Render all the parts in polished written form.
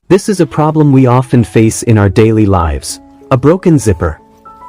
This is a problem we often face in our daily lives. A broken zipper.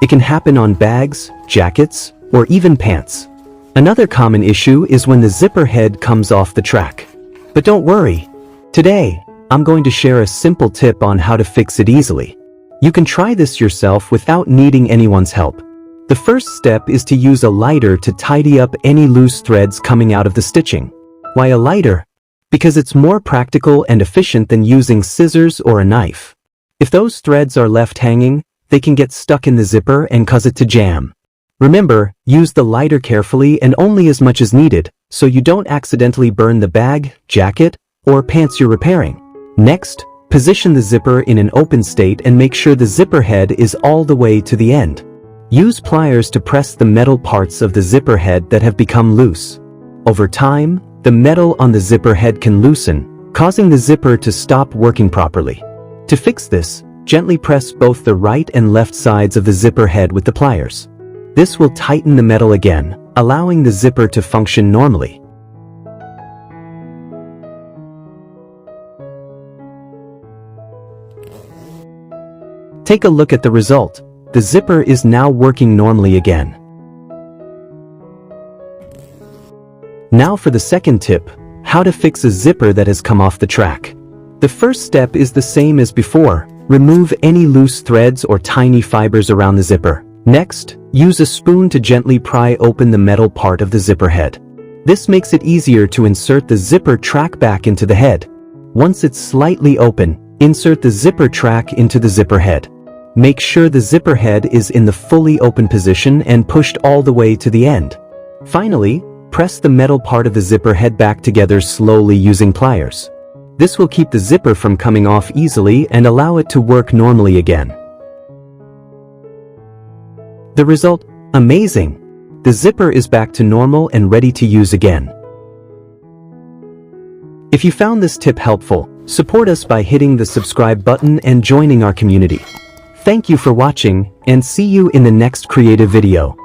It can happen on bags, jackets, or even pants. Another common issue is when the zipper head comes off the track. But don't worry. Today, I'm going to share a simple tip on how to fix it easily. You can try this yourself without needing anyone's help. The first step is to use a lighter to tidy up any loose threads coming out of the stitching. Why a lighter? Because it's more practical and efficient than using scissors or a knife. If those threads are left hanging, they can get stuck in the zipper and cause it to jam. Remember, use the lighter carefully and only as much as needed, so you don't accidentally burn the bag, jacket, or pants you're repairing. Next, position the zipper in an open state and make sure the zipper head is all the way to the end. Use pliers to press the metal parts of the zipper head that have become loose. Over time, the metal on the zipper head can loosen, causing the zipper to stop working properly. To fix this, gently press both the right and left sides of the zipper head with the pliers. This will tighten the metal again, allowing the zipper to function normally. Take a look at the result. The zipper is now working normally again. Now for the second tip, how to fix a zipper that has come off the track. The first step is the same as before. Remove any loose threads or tiny fibers around the zipper. Next, use a spoon to gently pry open the metal part of the zipper head. This makes it easier to insert the zipper track back into the head. Once it's slightly open, insert the zipper track into the zipper head. Make sure the zipper head is in the fully open position and pushed all the way to the end. Finally, press the metal part of the zipper head back together slowly using pliers. This will keep the zipper from coming off easily and allow it to work normally again. The result? Amazing! The zipper is back to normal and ready to use again. If you found this tip helpful, support us by hitting the subscribe button and joining our community. Thank you for watching, and see you in the next creative video.